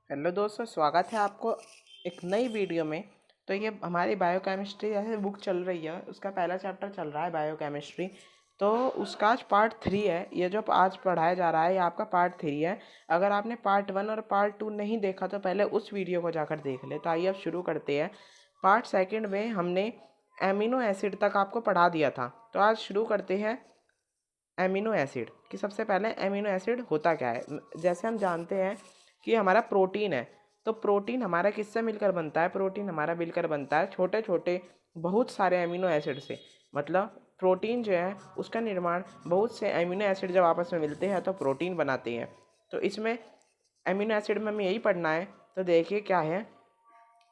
Hello दोस्तों, स्वागत है आपको एक नई वीडियो में। तो ये हमारी बायोकेमिस्ट्री जैसे बुक चल रही है, उसका पहला चैप्टर चल रहा है बायोकेमिस्ट्री। तो उसका आज पार्ट 3 है। ये जो आज पढ़ाया जा रहा है ये आपका पार्ट 3 है। अगर आपने पार्ट 1 और पार्ट 2 नहीं देखा तो पहले उस वीडियो को जाकर देख ले। तो आइए अब शुरू करते हैं। पार्ट सेकंड में हमने एमिनो एसिड तक आपको पढ़ा दिया था। तो आज शुरू करते हैं एमिनो एसिड कि सबसे पहले एमिनो एसिड होता क्या है। जैसे हम जानते हैं कि हमारा प्रोटीन है, तो प्रोटीन हमारा किससे मिलकर बनता है? प्रोटीन हमारा मिलकर बनता है छोटे छोटे बहुत सारे एमिनो एसिड से। मतलब प्रोटीन जो है उसका निर्माण बहुत से एमिनो एसिड जब आपस में मिलते हैं तो प्रोटीन बनाते हैं। तो इसमें एमिनो एसिड में हमें यही पढ़ना है। तो देखिए क्या है,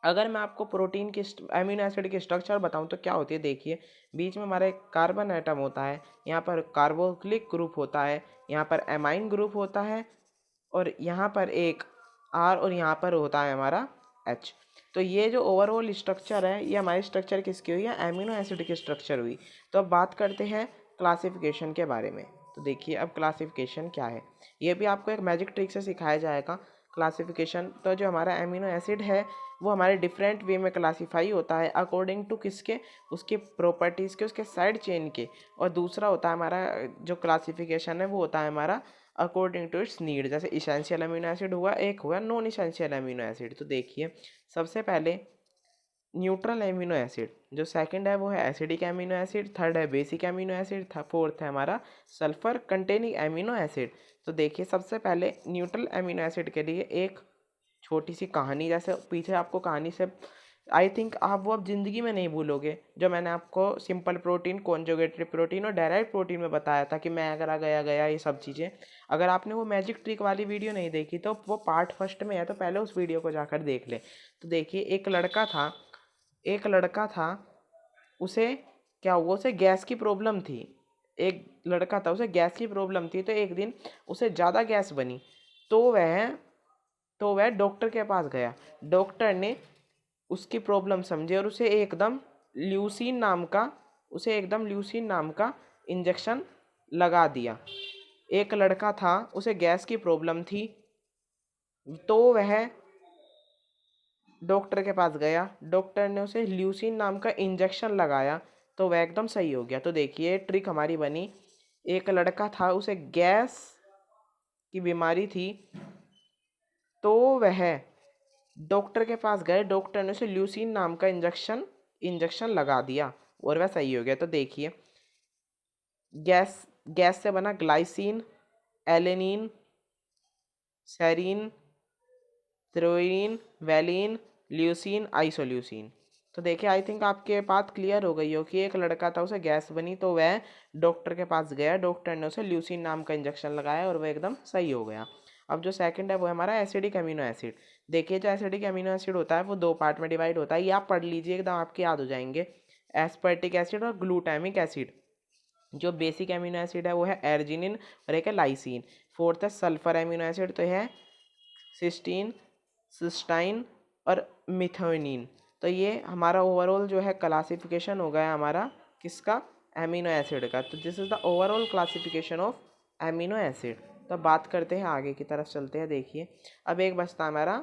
अगर मैं आपको प्रोटीन की एमिनो एसिड की स्ट्रक्चर बताऊं तो क्या होती है। देखिए, बीच में हमारा एक कार्बन एटम होता है, यहाँ पर कार्बोक्सिलिक ग्रुप होता है, यहाँ पर एमाइन ग्रुप होता है, और यहाँ पर एक आर, और यहाँ पर होता है हमारा एच। तो ये जो ओवरऑल स्ट्रक्चर है ये हमारी स्ट्रक्चर किसकी हुई है? एमिनो एसिड की स्ट्रक्चर हुई। तो अब बात करते हैं क्लासिफिकेशन के बारे में। तो देखिए अब क्लासिफिकेशन क्या है, ये भी आपको एक मैजिक ट्रिक से सिखाया जाएगा। क्लासिफिकेशन तो जो हमारा एमिनो एसिड है वो हमारे डिफरेंट वे में क्लासीफाई होता है अकॉर्डिंग टू किसके? उसके प्रॉपर्टीज़ के, उसके साइड चेन के। और दूसरा होता है हमारा जो क्लासिफिकेशन है वो होता है हमारा अकॉर्डिंग टू इट्स नीड। जैसे इसेंशियल अमीनो एसिड हुआ, एक हुआ नॉन इसेंशियल अमीनो एसिड। तो देखिए सबसे पहले न्यूट्रल एमिनो एसिड, जो सेकंड है वो है एसिडिक एमिनो एसिड, थर्ड है बेसिक एमिनो एसिड, फोर्थ है हमारा सल्फर कंटेनिंग एमिनो एसिड। तो देखिए सबसे पहले न्यूट्रल एमिनो एसिड के लिए एक छोटी सी कहानी, जैसे पीछे आपको कहानी से आई थिंक आप वो अब ज़िंदगी में नहीं भूलोगे, जो मैंने आपको सिंपल प्रोटीन, कॉन्जुगेटेड प्रोटीन और डायरेक्ट प्रोटीन में बताया था कि मैं अगर आ गया गया ये सब चीज़ें। अगर आपने वो मैजिक ट्रिक वाली वीडियो नहीं देखी तो वो पार्ट फर्स्ट में है, तो पहले उस वीडियो को जाकर देख ले। तो देखिए एक लड़का था, उसे क्या हुआ? उसे गैस की प्रॉब्लम थी। एक लड़का था, उसे गैस की प्रॉब्लम थी। तो एक दिन उसे ज़्यादा गैस बनी, तो वह डॉक्टर के पास गया। डॉक्टर ने उसकी प्रॉब्लम समझी और उसे एकदम ल्यूसीन नाम का इंजेक्शन लगा दिया। एक लड़का था, उसे गैस की प्रॉब्लम थी, तो वह डॉक्टर के पास गया। डॉक्टर ने उसे ल्यूसीन नाम का इंजेक्शन लगाया, तो वह एकदम सही हो गया। तो देखिए ट्रिक हमारी बनी। एक लड़का था, उसे गैस की बीमारी थी, तो वह डॉक्टर के पास गए। डॉक्टर ने उसे ल्यूसीन नाम का इंजेक्शन लगा दिया और वह सही हो गया। तो देखिए गैस गैस से बना glycine, alanine, serine, threonine, valine, leucine, isoleucine. तो देखिए आई थिंक आपके बात क्लियर हो गई हो कि एक लड़का था, उसे गैस बनी, तो वह डॉक्टर के पास गया। डॉक्टर ने उसे ल्यूसीन नाम का इंजेक्शन लगाया और वह एकदम सही हो गया। अब जो सेकंड है वो है हमारा एसिडिक अमीनो एसिड। देखिए जो एसिडिक अमीनो एसिड होता है वो दो पार्ट में डिवाइड होता है। ये आप पढ़ लीजिए, एकदम आपके याद हो जाएंगे। एस्पर्टिक एसिड और ग्लूटामिक एसिड। जो बेसिक अमीनो एसिड है वो है एर्जिनिन और एक है लाइसिन। फोर्थ है सल्फर अमीनो एसिड, तो है सिस्टीन, सिस्टाइन और मिथोनिन। तो ये हमारा ओवरऑल जो है क्लासिफिकेशन हो गया हमारा किसका? एमिनो एसिड का। तो this is the overall classification of amino acid. तो बात करते हैं आगे की तरफ चलते हैं। देखिए अब एक बचता हमारा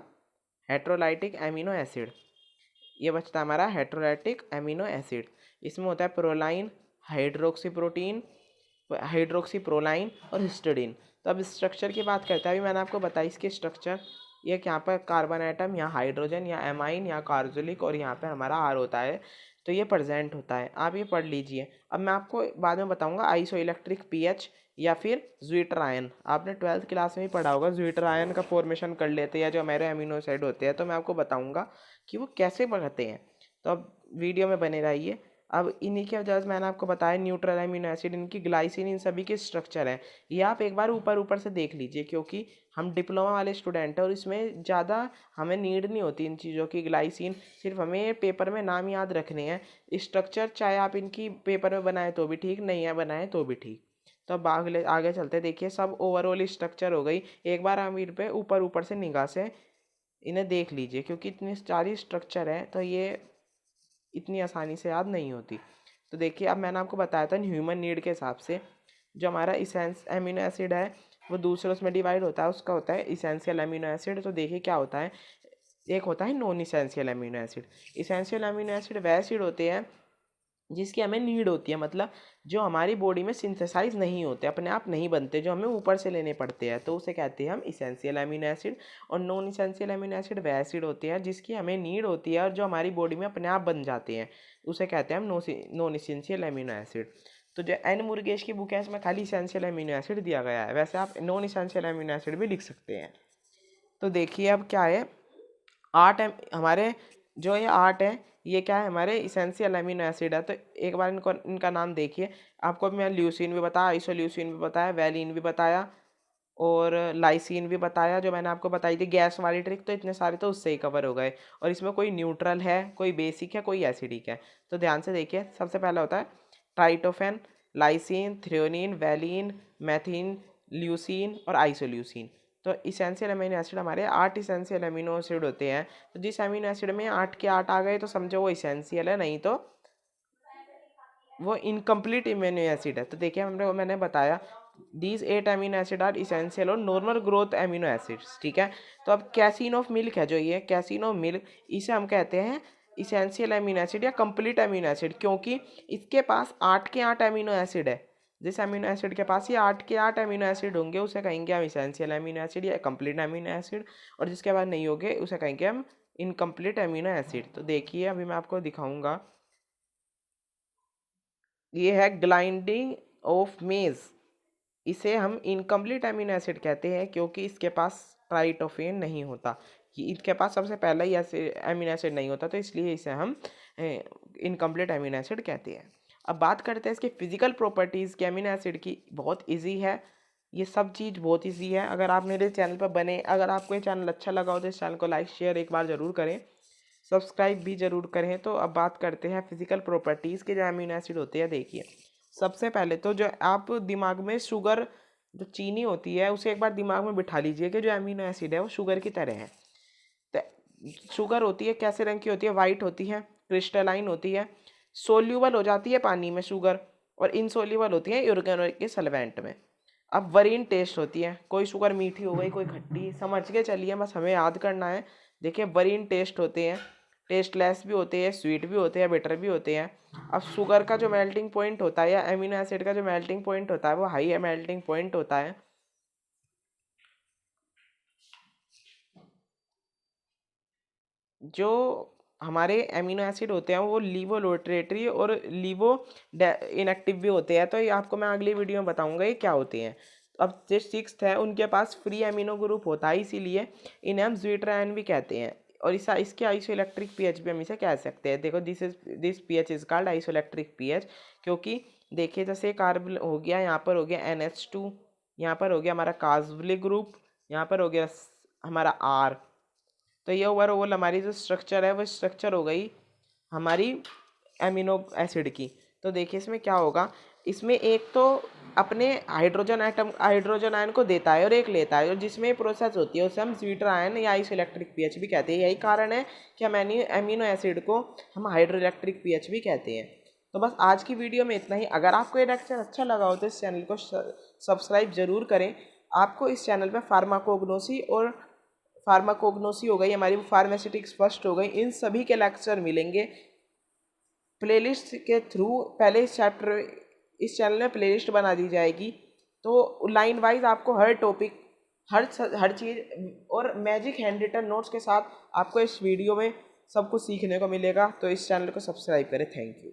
हेट्रोलाइटिक एमिनो एसिड। ये बचता हमारा हेट्रोलाइटिक एमिनो एसिड। इसमें होता है proline, hydroxy protein, hydroxy proline और हिस्टिडीन। तो अब स्ट्रक्चर की बात करते हैं। अभी मैंने आपको बताई इसकी स्ट्रक्चर। ये यहाँ पर कार्बन एटम, यहाँ हाइड्रोजन, यहाँ एमाइन, यहाँ कार्बोक्सिलिक और यहाँ पे हमारा आर होता है। तो ये प्रेजेंट होता है, आप ये पढ़ लीजिए। अब मैं आपको बाद में बताऊंगा आइसो इलेक्ट्रिक पीएच या फिर ज्विटर आयन। आपने 12th क्लास में ही पढ़ा होगा, ज्विटर आयन का फॉर्मेशन कर लेते हैं या जो हमारे अमीनो एसिड होते हैं। तो मैं आपको बताऊंगा कि वो कैसे बढ़ते हैं। तो अब वीडियो में बने रहिए। अब इन्हीं के वजह से मैंने आपको बताया न्यूट्रल अमीनो एसिड, इनकी ग्लाइसिन, इन सभी के स्ट्रक्चर हैं। ये आप एक बार ऊपर ऊपर से देख लीजिए, क्योंकि हम डिप्लोमा वाले स्टूडेंट हैं और इसमें ज़्यादा हमें नीड नहीं होती इन चीज़ों की। ग्लाइसिन सिर्फ हमें पेपर में नाम याद रखने हैं, स्ट्रक्चर चाहे आप इनकी पेपर में बनाए तो भी ठीक, नहीं है बनाए तो भी ठीक। तो अब आगे आगे चलते देखिए, सब ओवरऑल स्ट्रक्चर हो गई। एक बार हम इन पे ऊपर ऊपर से निगाह से इन्हें देख लीजिए, क्योंकि इतनी सारी स्ट्रक्चर है तो ये इतनी आसानी से याद नहीं होती। तो देखिए अब मैंने आपको बताया था ह्यूमन नीड के हिसाब से जो हमारा इसेंस एमिनो एसिड है वो दूसरे उसमें डिवाइड होता है, उसका होता है इसेंशियल अमीनो एसिड। तो देखिए क्या होता है, एक होता है non essential amino acid. Essential amino acid वह एसिड होते हैं जिसकी हमें नीड होती है, मतलब जो हमारी बॉडी में सिंथेसाइज नहीं होते, अपने आप नहीं बनते, जो हमें ऊपर से लेने पड़ते हैं, तो उसे कहते हैं हम इसेंशियल अमीनो एसिड। और नॉन इसेंशियल अमीनो एसिड वह एसिड होते हैं जिसकी हमें नीड होती है और जो हमारी बॉडी में अपने आप बन जाते हैं, उसे कहते हैं हम नॉन इसेंशियल अमीनो एसिड। तो जो एन मुरुगेश की बुक है इसमें खाली इसेंशियल अमीनो एसिड दिया गया है, वैसे आप नॉन इसेंशियल अमीनो एसिड भी लिख सकते हैं। तो देखिए अब क्या है, हमारे जो ये 8 है, ये क्या है, हमारे इसेंशियल अमीनो एसिड है। तो एक बार इनका नाम देखिए। आपको मैं ल्यूसीन भी बताया, आइसोल्यूसिन भी बताया, वैलिन भी बताया और लाइसिन भी बताया, जो मैंने आपको बताई थी गैस वाली ट्रिक। तो इतने सारे तो उससे ही कवर हो गए। और इसमें कोई न्यूट्रल है, कोई बेसिक है, कोई एसिडिक है। तो ध्यान से देखिए, सबसे पहला होता है ट्राइटोफेन, लाइसिन, थ्रेओनिन, वैलिन, मैथिन, ल्यूसीन और आइसोल्यूसिन। तो इसेंशियल अमीनो एसिड हमारे 8 इसेंशियल अमीनो एसिड होते हैं। तो जिस अमीनो एसिड में 8 के 8 आ गए तो समझो वो इसेंशियल है, नहीं तो वो इनकम्प्लीट अमीनो एसिड है। तो देखिए मैंने बताया these 8 amino acid are essential और नॉर्मल ग्रोथ अमीनो एसिड्स, ठीक है। तो अब कैसीन ऑफ मिल्क है, जो ये कैसीन ऑफ मिल्क, इसे हम कहते हैं इसेंशियल अमीनो एसिड या कंप्लीट अमीनो एसिड, क्योंकि इसके पास 8 के 8 अमीनो एसिड है। जिस अमीनो एसिड के पास ये 8 के 8 अमीनो एसिड होंगे उसे कहेंगे हम इसेंशियल अमीनो एसिड या कंप्लीट अमीनो एसिड, और जिसके बाद नहीं होंगे उसे कहेंगे हम इनकम्प्लीट अमीनो एसिड। तो देखिए अभी मैं आपको दिखाऊंगा, ये है ग्लाइंडिंग ऑफ मेज, इसे हम इनकम्प्लीट अमीनो एसिड कहते हैं क्योंकि इसके पास ट्राइटोफेन नहीं होता, कि इसके पास सबसे पहला ही अमीनो एसिड नहीं होता, तो इसलिए इसे हम इनकम्प्लीट अमीनो एसिड कहते हैं। अब बात करते हैं इसके फिजिकल प्रॉपर्टीज़ के अमीनो एसिड की। बहुत इजी है, ये सब चीज़ बहुत इजी है। अगर आप मेरे चैनल पर बने, अगर आपको ये चैनल अच्छा लगा हो तो इस चैनल को लाइक शेयर एक बार ज़रूर करें, सब्सक्राइब भी ज़रूर करें। तो अब बात करते हैं फिजिकल प्रॉपर्टीज़ के जो अमीनो एसिड होते हैं। देखिए सबसे पहले तो जो आप दिमाग में शुगर, जो चीनी होती है, उसे एक बार दिमाग में बिठा लीजिए कि जो अमीनो एसिड है वो शुगर की तरह है। तो शुगर होती है कैसे रंग की होती है, वाइट होती है, क्रिस्टलाइन होती है, सोल्यूबल हो जाती है पानी में शुगर, और इनसोल्यूबल होती है ऑर्गेनिक के सॉल्वेंट में। अब वरीन टेस्ट होती है, कोई शुगर मीठी हो गई, कोई खट्टी, समझ के चलिए, बस हमें याद करना है। देखिए वरीन टेस्ट होते हैं, टेस्टलेस भी होते हैं, स्वीट भी होते हैं, बिटर भी होते हैं। अब शुगर का जो मेल्टिंग पॉइंट होता है या अमीनो एसिड का जो मेल्टिंग पॉइंट होता है वो हाई मेल्टिंग पॉइंट होता है। जो हमारे अमीनो एसिड होते हैं वो लीवोलोट्रेटरी और लीवो इनएक्टिव भी होते हैं। तो ये आपको मैं अगली वीडियो में बताऊंगा ये क्या होते हैं। अब जो सिक्स्थ है उनके पास फ्री अमीनो ग्रुप होता है, इसीलिए इन्हें हम ज्विट्रायन भी कहते हैं। और इसके आइसोइलेक्ट्रिक पीएच भी हम इसे कह सकते हैं। देखो this pH is called isoelectric pH, क्योंकि देखिए जैसे कार्बन हो गया, यहाँ पर हो गया NH2, यहाँ पर हो गया हमारा कार्बोक्सिलिक ग्रुप, यहाँ पर हो गया हमारा R। तो ये ओवरऑल हमारी जो स्ट्रक्चर है वो स्ट्रक्चर हो गई हमारी एमिनो एसिड की। तो देखिए इसमें क्या होगा, इसमें एक तो अपने हाइड्रोजन आयन को देता है और एक लेता है, और जिसमें प्रोसेस होती है उसे हम स्वीटर आयन या आइसोइलेक्ट्रिक पीएच भी कहते हैं। यही कारण है कि हम एमिनो एसिड को हम हाइड्रोइलेक्ट्रिक पीएच भी कहते हैं। तो बस आज की वीडियो में इतना ही। अगर आपको ये लेक्चर अच्छा लगा हो तो इस चैनल को सब्सक्राइब जरूर करें। आपको इस चैनल पर फार्माकोग्नोसी और फार्माकोग्नोसी हो गई हमारी, फार्मास्यूटिक्स फर्स्ट हो गई, इन सभी के लेक्चर मिलेंगे प्लेलिस्ट के थ्रू। पहले इस चैनल में प्लेलिस्ट बना दी जाएगी, तो लाइन वाइज आपको हर टॉपिक, हर चीज़ और मैजिक हैंड रिटन नोट्स के साथ आपको इस वीडियो में सब कुछ सीखने को मिलेगा। तो इस चैनल को सब्सक्राइब करें। Thank you.